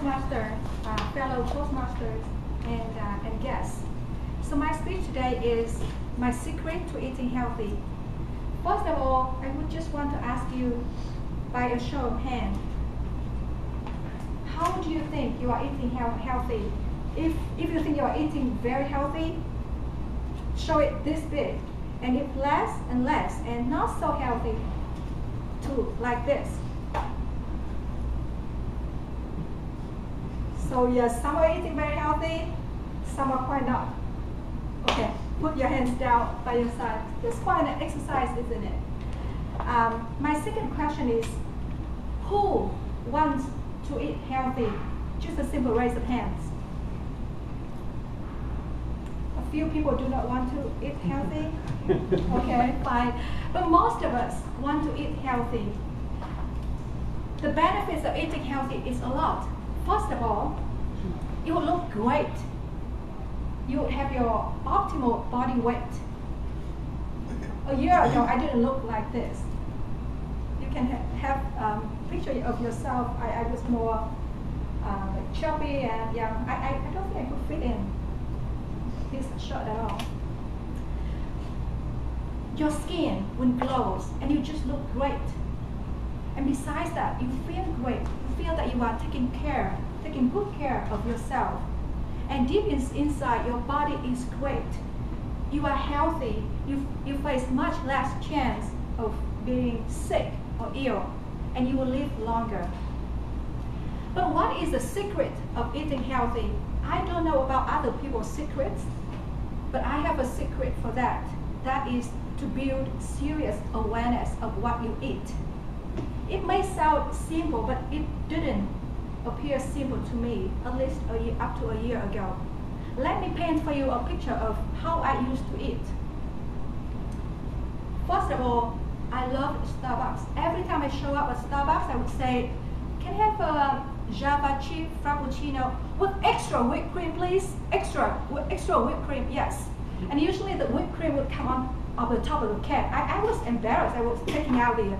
Toastmaster, fellow Toastmasters and guests. So my speech today is my secret to eating healthy. First of all, I would just want to ask you by a show of hands, how do you think you are eating healthy? If you think you are eating very healthy, show it this big. And if less and less and not so healthy, too, like this. So yes, some are eating very healthy, some are quite not. Okay, put your hands down by your side. It's quite an exercise, isn't it? My second question is, who wants to eat healthy? Just a simple raise of hands. A few people do not want to eat healthy. Okay, fine. But most of us want to eat healthy. The benefits of eating healthy is a lot. First of all, you will look great. You will have your optimal body weight. A year ago, I didn't look like this. You can have a picture of yourself. I was more chubby and young. I don't think I could fit in this shirt at all. Your skin will glow and you just look great. And besides that, you feel great. You feel that you are taking good care of yourself. And deep inside, your body is great. You are healthy. You face much less chance of being sick or ill, and you will live longer. But what is the secret of eating healthy? I don't know about other people's secrets, but I have a secret for that. That is to build serious awareness of what you eat. It may sound simple, but it didn't appear simple to me, at least up to a year ago. Let me paint for you a picture of how I used to eat. First of all, I love Starbucks. Every time I show up at Starbucks, I would say, can I have a Java chip Frappuccino with extra whipped cream, please? Extra whipped cream, yes. And usually the whipped cream would come on the top of the cake. I was embarrassed. I was taking out the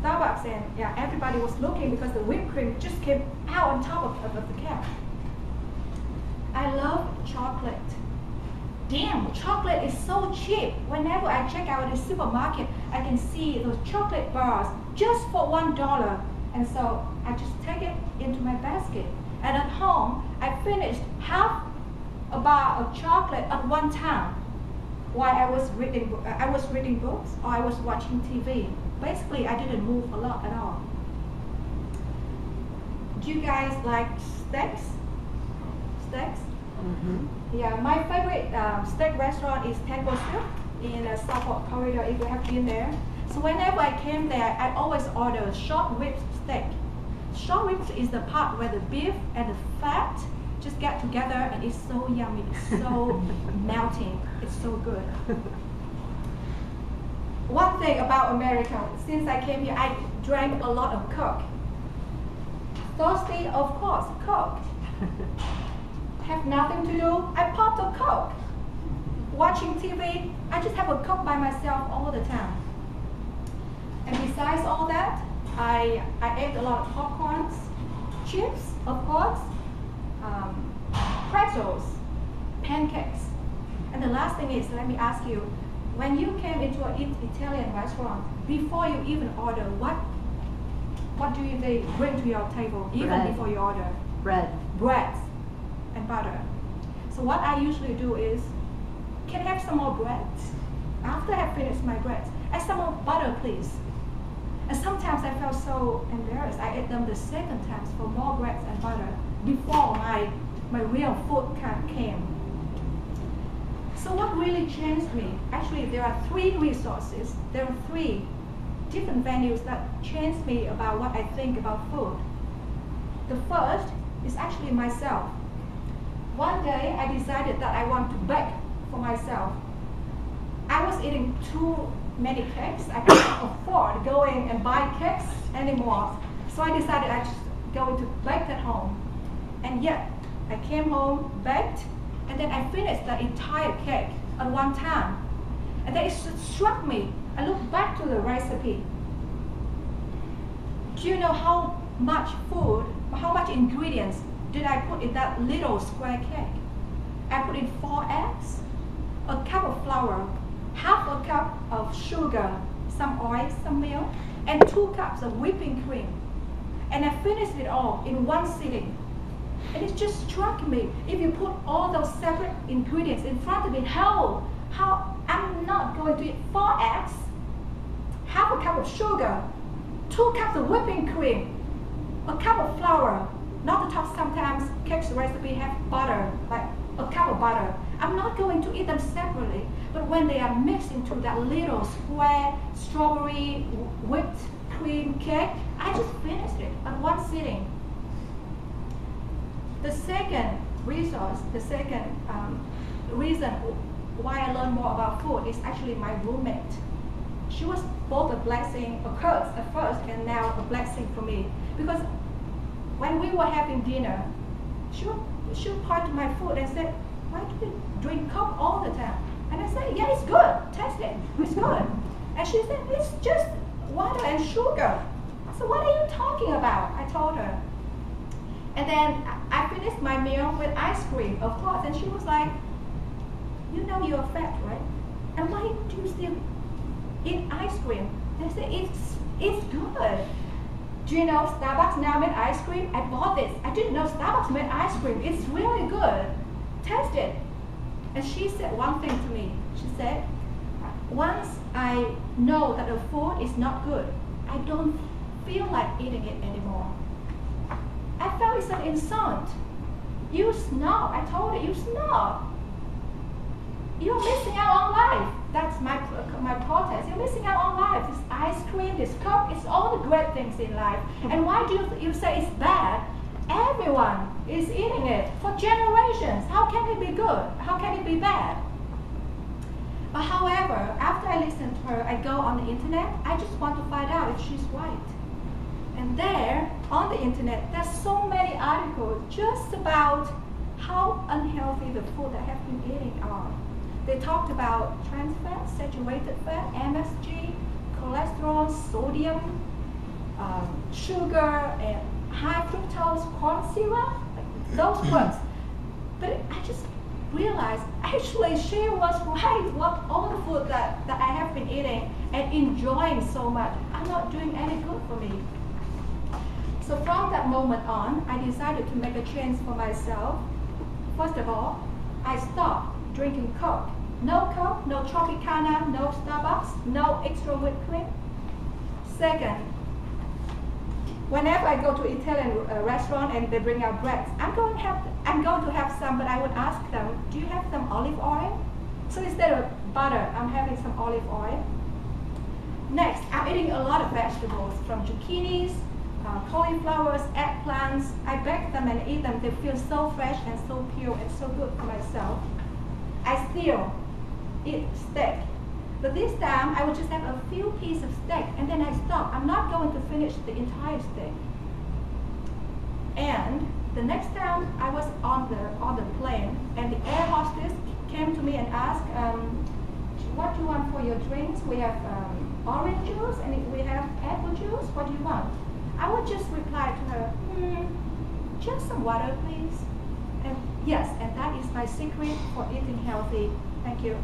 Starbucks, and yeah, everybody was looking because the whipped cream just came out on top of the cake. I love chocolate. Damn, chocolate is so cheap. Whenever I check out the supermarket, I can see those chocolate bars just for $1. And so I just take it into my basket. And at home, I finished half a bar of chocolate at one time while I was reading books or I was watching TV. Basically, I didn't move a lot at all. Do you guys like steaks? Steaks? Mm-hmm. Yeah, my favorite steak restaurant is Tango Strip in Southport Corridor, if you have been there. So whenever I came there, I always order short rib steak. Short ribs is the part where the beef and the fat just get together, and it's so yummy, it's so melting, it's so good. One thing about America, since I came here, I drank a lot of Coke. Thirsty, of course, Coke. Have nothing to do, I popped a Coke. Watching TV, I just have a Coke by myself all the time. And besides all that, I ate a lot of popcorns, chips, of course, pretzels, pancakes. And the last thing is, let me ask you, when you came into an Italian restaurant, before you even order, what do they bring to your table, even bread. Before you order? Bread and butter. So what I usually do is, can I have some more bread? After I have finished my bread, add some more butter, please. And sometimes I felt so embarrassed. I ate them the second time for more bread and butter before my real food came. So what really changed me? Actually, there are three resources. There are three different venues that changed me about what I think about food. The first is actually myself. One day, I decided that I want to bake for myself. I was eating too many cakes. I couldn't afford going and buy cakes anymore. So I decided I just going to bake at home. And yet, I came home, baked, and then I finished the entire cake at one time. And then it struck me. I looked back to the recipe. Do you know how much food, how much ingredients did I put in that little square cake? I put in 4 eggs, a cup of flour, half a cup of sugar, some oil, some milk, and 2 cups of whipping cream. And I finished it all in one sitting. And it just struck me, if you put all those separate ingredients in front of me, how I'm not going to eat 4 eggs, half a cup of sugar, 2 cups of whipping cream, a cup of flour, not to talk sometimes cakes recipe have butter, like a cup of butter. I'm not going to eat them separately, but when they are mixed into that little square strawberry whipped cream cake, I just finished it at one sitting. The second reason why I learned more about food is actually my roommate. She was both a blessing, a curse at first, and now a blessing for me. Because when we were having dinner, she would point to my food and said, "Why do you drink Coke all the time?" And I said, "Yeah, it's good. Taste it. It's good." And she said, "It's just water and sugar." I said, "What are you talking about?" I told her. And then I finished my meal with ice cream, of course, and she was like, "You know you're fat, right? And why do you still eat ice cream?" And I said, it's good. Do you know Starbucks now made ice cream? I bought this. I didn't know Starbucks made ice cream. It's really good. Taste it. And she said one thing to me. She said, "Once I know that the food is not good, I don't feel like eating it anymore." I felt it's an insult. "You snob." I told her, "You snob. You're missing out on life." That's my protest. You're missing out on life. This ice cream, this Coke, it's all the great things in life. And why do you say it's bad? Everyone is eating it for generations. How can it be good? How can it be bad? But however, after I listen to her, I go on the internet. I just want to find out if she's right. And there, on the internet, there's so many articles just about how unhealthy the food I have been eating are. They talked about trans fat, saturated fat, MSG, cholesterol, sodium, sugar, and high fructose corn syrup, like those words. But I just realized, actually, she was right. What all the food that I have been eating and enjoying so much are not doing any good for me. So from that moment on, I decided to make a change for myself. First of all, I stopped drinking Coke. No Coke, no Tropicana, no Starbucks, no extra whipped cream. Second, whenever I go to Italian restaurant and they bring out bread, I'm going to have some, but I would ask them, "Do you have some olive oil?" So instead of butter, I'm having some olive oil. Next, I'm eating a lot of vegetables, from zucchinis, cauliflowers, eggplants. I bake them and eat them. They feel so fresh and so pure and so good for myself. I still eat steak. But this time, I would just have a few pieces of steak, and then I stop. I'm not going to finish the entire steak. And the next time I was on the plane, and the air hostess came to me and asked, "What do you want for your drinks? We have orange juice, and we have apple juice. What do you want?" I would just reply to her, "Just some water, please." And yes, and that is my secret for eating healthy. Thank you.